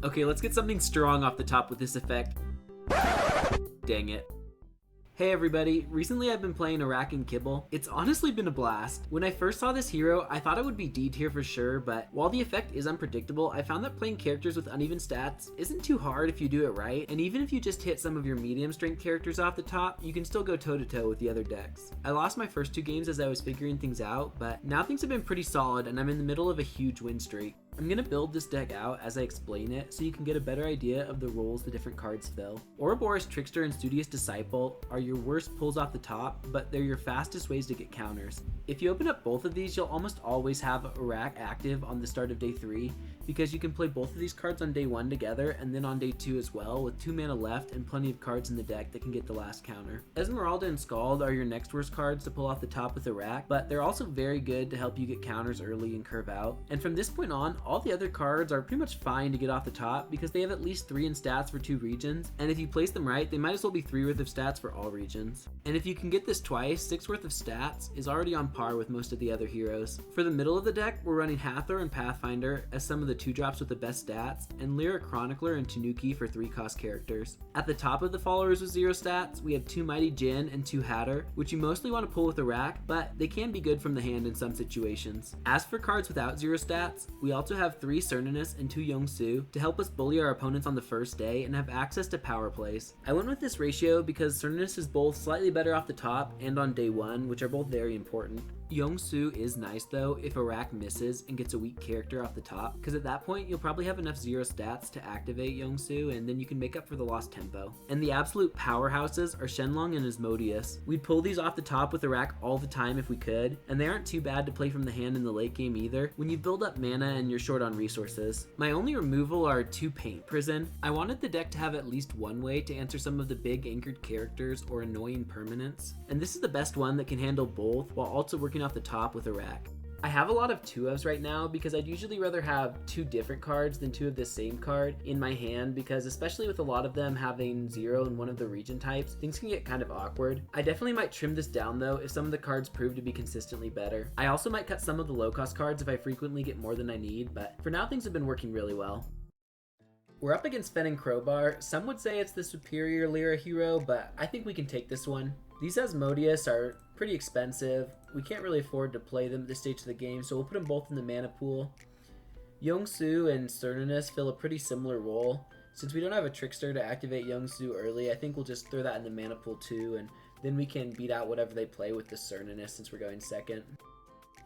Okay, let's get something strong off the top with this effect. Dang it. Hey everybody, recently I've been playing Auraq and Kibble. It's honestly been a blast. When I first saw this hero, I thought it would be D tier for sure, but while the effect is unpredictable, I found that playing characters with uneven stats isn't too hard if you do it right, and even if you just hit some of your medium strength characters off the top, you can still go toe to toe with the other decks. I lost my first 2 games as I was figuring things out, but now things have been pretty solid and I'm in the middle of a huge win streak. I'm gonna build this deck out as I explain it so you can get a better idea of the roles the different cards fill. Ouroboros Trickster and Studious Disciple are your worst pulls off the top, but they're your fastest ways to get counters. If you open up both of these, you'll almost always have Auraq active on the start of day 3, because you can play both of these cards on day 1 together and then on day 2 as well, with 2 mana left and plenty of cards in the deck that can get the last counter. Esmeralda and Scald are your next worst cards to pull off the top with Auraq, but they're also very good to help you get counters early and curve out. And from this point on, all the other cards are pretty much fine to get off the top because they have at least 3 in stats for 2 regions, and if you place them right, they might as well be 3 worth of stats for all regions. And if you can get this twice, 6 worth of stats is already on par with most of the other heroes. For the middle of the deck, we're running Hathor and Pathfinder as some of the 2-drops with the best stats, and Lyra Chronicler and Tanuki for 3-cost characters. At the top of the followers with 0 stats, we have 2 Mighty Jinn and 2 Hatter, which you mostly want to pull with Auraq, but they can be good from the hand in some situations. As for cards without 0 stats, we also have 3 Cernunnos and 2 Yongsu to help us bully our opponents on the first day and have access to power plays. I went with this ratio because Cernunnos is both slightly better off the top and on day 1, which are both very important. Yongsu is nice though if Auraq misses and gets a weak character off the top, because at that point you'll probably have enough 0 stats to activate Yongsu and then you can make up for the lost tempo. And the absolute powerhouses are Shenlong and Asmodeus. We'd pull these off the top with Auraq all the time if we could, and they aren't too bad to play from the hand in the late game either when you build up mana and you're short on resources. My only removal are 2 Paint Prison. I wanted the deck to have at least one way to answer some of the big anchored characters or annoying permanents, and this is the best one that can handle both while also working off the top with Auraq. I have a lot of 2-ofs right now because I'd usually rather have 2 different cards than 2 of the same card in my hand, because especially with a lot of them having 0 in one of the region types, things can get kind of awkward. I definitely might trim this down though if some of the cards prove to be consistently better. I also might cut some of the low cost cards if I frequently get more than I need, but for now things have been working really well. We're up against Fen Crowbar. Some would say it's the superior Lyra hero, but I think we can take this one. These Asmodeus are pretty expensive. We can't really afford to play them at this stage of the game, so we'll put them both in the mana pool. Yongsu and Cernunnos fill a pretty similar role. Since we don't have a Trickster to activate Yongsu early, I think we'll just throw that in the mana pool too, and then we can beat out whatever they play with the Cernunnos since we're going second.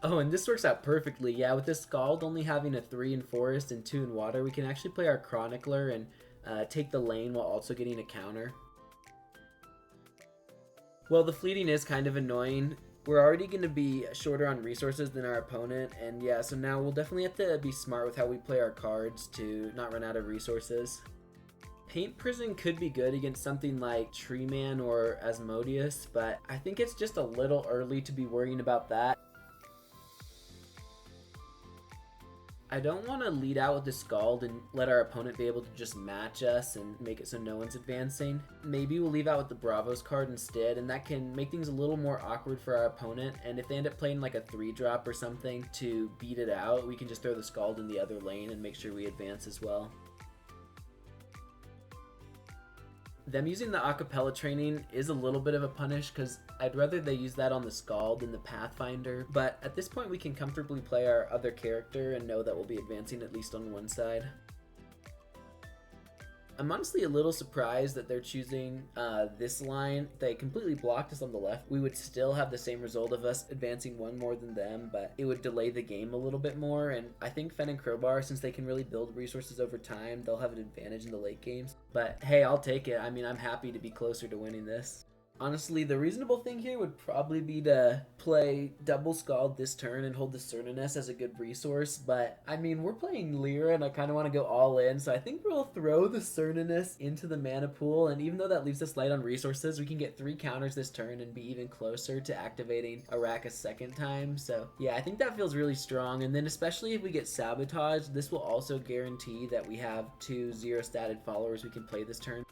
Oh, and this works out perfectly. Yeah, with this Scald only having a 3 in Forest and 2 in Water, we can actually play our Chronicler and take the lane while also getting a counter. Well, the fleeting is kind of annoying. We're already going to be shorter on resources than our opponent, and yeah, so now we'll definitely have to be smart with how we play our cards to not run out of resources. Paint Prison could be good against something like Treeman or Asmodeus, but I think it's just a little early to be worrying about that. I don't want to lead out with the Scald and let our opponent be able to just match us and make it so no one's advancing. Maybe we'll leave out with the Bravos card instead, and that can make things a little more awkward for our opponent, and if they end up playing like a 3-drop or something to beat it out, we can just throw the Scald in the other lane and make sure we advance as well. Them using the acapella training is a little bit of a punish because I'd rather they use that on the Scald than the Pathfinder, but at this point we can comfortably play our other character and know that we'll be advancing at least on one side. I'm honestly a little surprised that they're choosing this line. If they completely blocked us on the left, we would still have the same result of us advancing 1 more than them, but it would delay the game a little bit more, and I think Fen and Crowbar, since they can really build resources over time, they'll have an advantage in the late games. But hey, I'll take it. I mean, I'm happy to be closer to winning this. Honestly, the reasonable thing here would probably be to play double Scald this turn and hold the Cernunnos as a good resource, but I mean, we're playing Lyra and I kind of want to go all in, so I think we'll throw the Cernunnos into the mana pool, and even though that leaves us light on resources, we can get 3 counters this turn and be even closer to activating Auraq a second time. So yeah, I think that feels really strong, and then especially if we get Sabotage, this will also guarantee that we have 2 0-statted followers we can play this turn.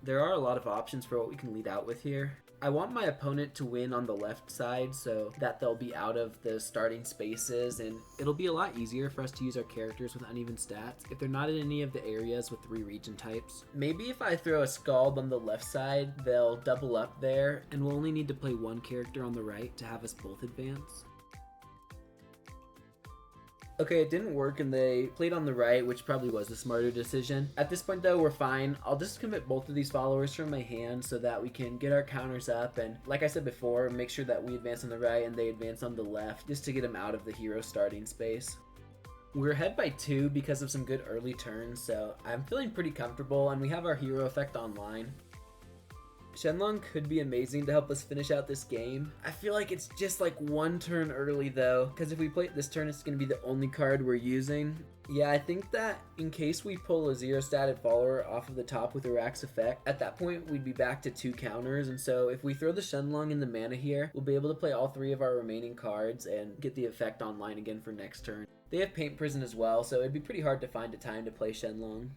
There are a lot of options for what we can lead out with here. I want my opponent to win on the left side so that they'll be out of the starting spaces, and it'll be a lot easier for us to use our characters with uneven stats if they're not in any of the areas with 3 region types. Maybe if I throw a Scald on the left side, they'll double up there, and we'll only need to play one character on the right to have us both advance. Okay, it didn't work and they played on the right, which probably was the smarter decision. At this point though, we're fine. I'll just commit both of these followers from my hand so that we can get our counters up and, like I said before, make sure that we advance on the right and they advance on the left just to get them out of the hero starting space. We're ahead by 2 because of some good early turns, so I'm feeling pretty comfortable, and we have our hero effect online. Shenlong could be amazing to help us finish out this game. I feel like it's just like 1 turn early though, because if we play it this turn, it's going to be the only card we're using. Yeah, I think that in case we pull a 0-statted follower off of the top with Auraq's effect, at that point we'd be back to 2 counters, and so if we throw the Shenlong in the mana here, we'll be able to play all 3 of our remaining cards and get the effect online again for next turn. They have Paint Prison as well, so it'd be pretty hard to find a time to play Shenlong.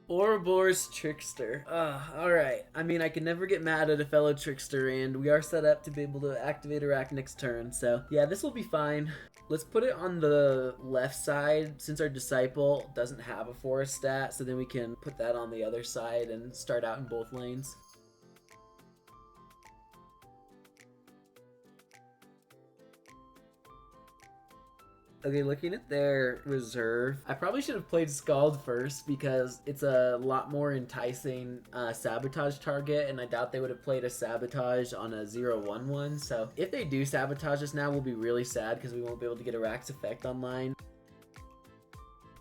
Ouroboros Trickster. Alright. I mean, I can never get mad at a fellow Trickster, and we are set up to be able to activate Auraq next turn, so yeah, this will be fine. Let's put it on the left side since our Disciple doesn't have a forest stat, so then we can put that on the other side and start out in both lanes. Okay, looking at their reserve, I probably should have played Scald first because it's a lot more enticing sabotage target, and I doubt they would have played a sabotage on a 0/1/1. So if they do sabotage us now, we'll be really sad because we won't be able to get Auraq's effect online.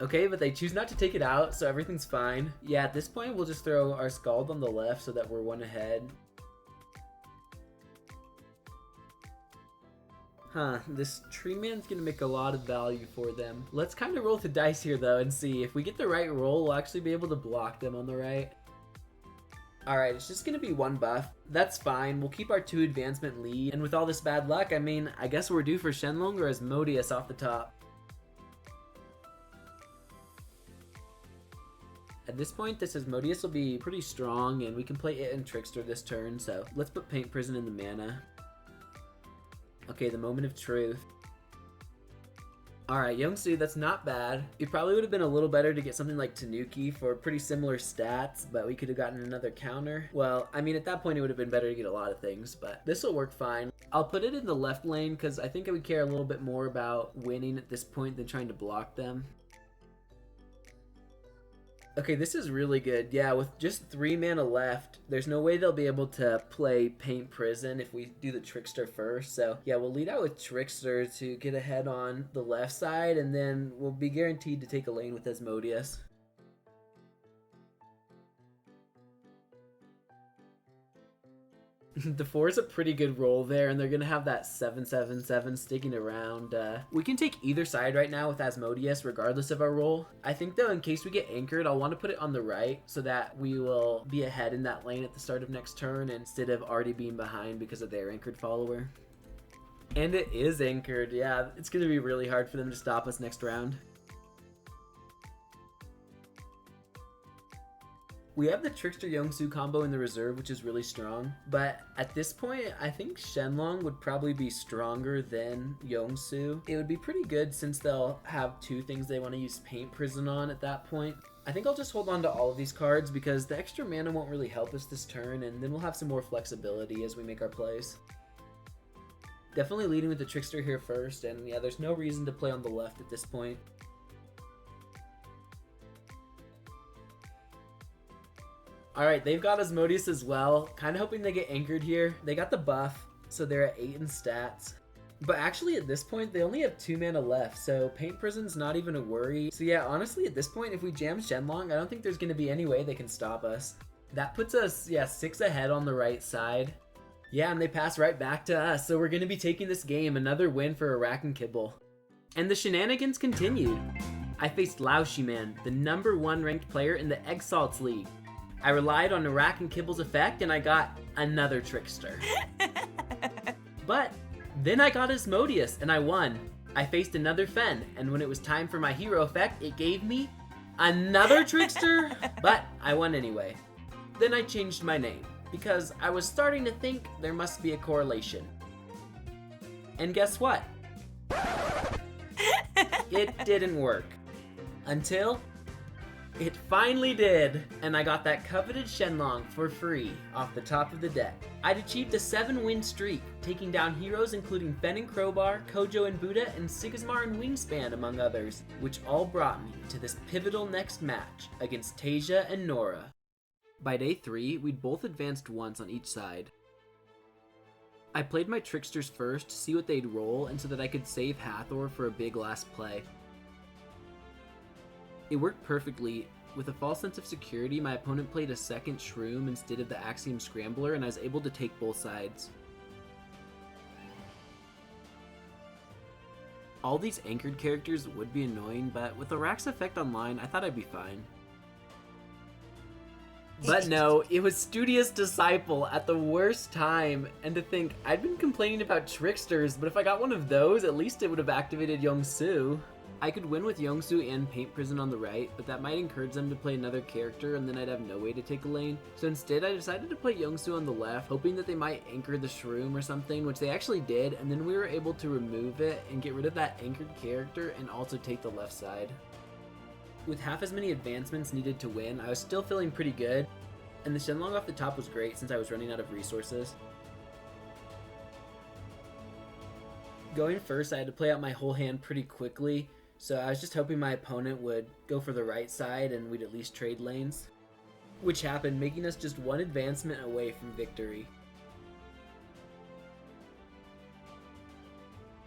Okay, but they choose not to take it out, so everything's fine. Yeah, at this point, we'll just throw our Scald on the left so that we're 1 ahead. This tree man's gonna make a lot of value for them. Let's kind of roll the dice here though and see. If we get the right roll, we'll actually be able to block them on the right. Alright, it's just gonna be 1 buff. That's fine, we'll keep our 2 advancement lead. And with all this bad luck, I mean, I guess we're due for Shenlong or Asmodeus off the top. At this point, this Asmodeus will be pretty strong and we can play it and Trickster this turn, so let's put Paint Prison in the mana. Okay, the moment of truth. Alright, Youngsu, that's not bad. It probably would have been a little better to get something like Tanuki for pretty similar stats, but we could have gotten another counter. Well, I mean, at that point it would have been better to get a lot of things, but this will work fine. I'll put it in the left lane because I think I would care a little bit more about winning at this point than trying to block them. Okay, this is really good. Yeah, with just 3 mana left, there's no way they'll be able to play Paint Prison if we do the Trickster first. So yeah, we'll lead out with Trickster to get ahead on the left side, and then we'll be guaranteed to take a lane with Asmodeus. The 4 is a pretty good roll there, and they're going to have that 7/7/7 sticking around. We can take either side right now with Asmodeus, regardless of our roll. I think, though, in case we get anchored, I'll want to put it on the right so that we will be ahead in that lane at the start of next turn instead of already being behind because of their anchored follower. And it is anchored, yeah. It's going to be really hard for them to stop us next round. We have the Trickster Youngsu combo in the reserve, which is really strong, but at this point, I think Shenlong would probably be stronger than Youngsu. It would be pretty good since they'll have 2 things they want to use Paint Prison on at that point. I think I'll just hold on to all of these cards because the extra mana won't really help us this turn, and then we'll have some more flexibility as we make our plays. Definitely leading with the Trickster here first, and yeah, there's no reason to play on the left at this point. Alright, they've got Asmodeus as well. Kind of hoping they get anchored here. They got the buff, so they're at 8 in stats. But actually at this point, they only have 2 mana left, so Paint Prison's not even a worry. So yeah, honestly at this point, if we jam Shenlong, I don't think there's going to be any way they can stop us. That puts us, yeah, 6 ahead on the right side. Yeah, and they pass right back to us, so we're going to be taking this game. Another win for Auraq and Kibble. And the shenanigans continued. I faced Laoshiman, the #1 ranked player in the Egg Salts League. I relied on Auraq and Kibble's effect, and I got another Trickster. But then I got Asmodeus, and I won. I faced another Fen, and when it was time for my hero effect, it gave me another Trickster, but I won anyway. Then I changed my name. because I was starting to think there must be a correlation. And guess what? It didn't work. Until it finally did, and I got that coveted Shenlong for free off the top of the deck. I'd achieved a 7-win streak, taking down heroes including Fen Crowbar, Kojo and Buddha, and Sigismar and Wingspan, among others, which all brought me to this pivotal next match against Teija and Nauraa. By day 3, we'd both advanced once on each side. I played my Tricksters first to see what they'd roll and so that I could save Hathor for a big last play. It worked perfectly. With a false sense of security, my opponent played a second Shroom instead of the Axiom Scrambler, and I was able to take both sides. All these anchored characters would be annoying, but with Auraq's effect online, I thought I'd be fine. But no, it was Studious Disciple at the worst time, and to think, I'd been complaining about Tricksters, but if I got one of those, at least it would have activated Yongsu. I could win with Yongsu and Paint Prison on the right, but that might encourage them to play another character and then I'd have no way to take a lane. So instead I decided to play Yongsu on the left, hoping that they might anchor the Shroom or something, which they actually did, and then we were able to remove it and get rid of that anchored character and also take the left side. With half as many advancements needed to win, I was still feeling pretty good, and the Shenlong off the top was great since I was running out of resources. Going first, I had to play out my whole hand pretty quickly, so I was just hoping my opponent would go for the right side and we'd at least trade lanes. Which happened, making us just one advancement away from victory.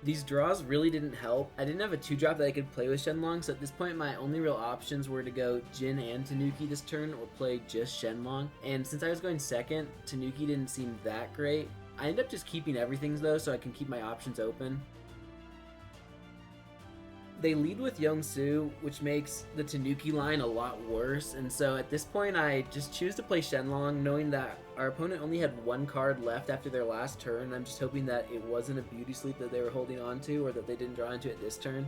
These draws really didn't help. I didn't have a 2-drop that I could play with Shenlong, so at this point my only real options were to go Jin and Tanuki this turn or play just Shenlong. And since I was going second, Tanuki didn't seem that great. I ended up just keeping everything though so I can keep my options open. They lead with Yongsu, which makes the Tanuki line a lot worse, and so at this point I just choose to play Shenlong, knowing that our opponent only had one card left after their last turn. I'm just hoping that it wasn't a Beauty Sleep that they were holding on to, or that they didn't draw into it this turn.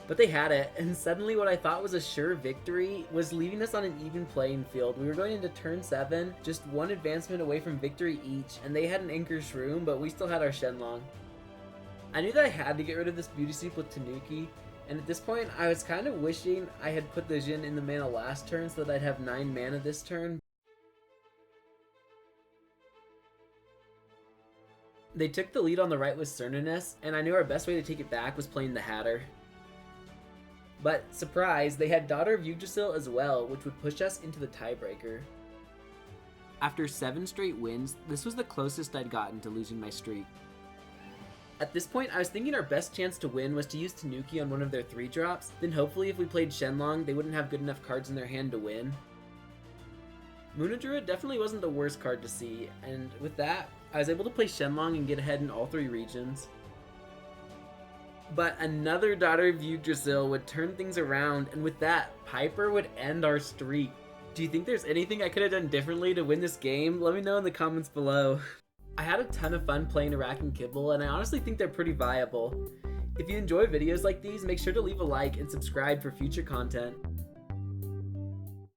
But they had it, and suddenly what I thought was a sure victory was leaving us on an even playing field. We were going into turn 7, just one advancement away from victory each, and they had an Anchor Shroom, but we still had our Shenlong. I knew that I had to get rid of this Beauty Sleep with Tanuki, and at this point I was kind of wishing I had put the Jin in the mana last turn so that I'd have 9 mana this turn. They took the lead on the right with Cernunnos, and I knew our best way to take it back was playing the Hatter. But, surprise, they had Daughter of Yggdrasil as well, which would push us into the tiebreaker. After 7 straight wins, this was the closest I'd gotten to losing my streak. At this point, I was thinking our best chance to win was to use Tanuki on one of their 3-drops, then hopefully if we played Shenlong, they wouldn't have good enough cards in their hand to win. Munadruid definitely wasn't the worst card to see, and with that, I was able to play Shenlong and get ahead in all 3 regions. But another Daughter of Yggdrasil would turn things around, and with that, Piper would end our streak. Do you think there's anything I could have done differently to win this game? Let me know in the comments below. I had a ton of fun playing Auraq and Kibble, and I honestly think they're pretty viable. If you enjoy videos like these, make sure to leave a like and subscribe for future content.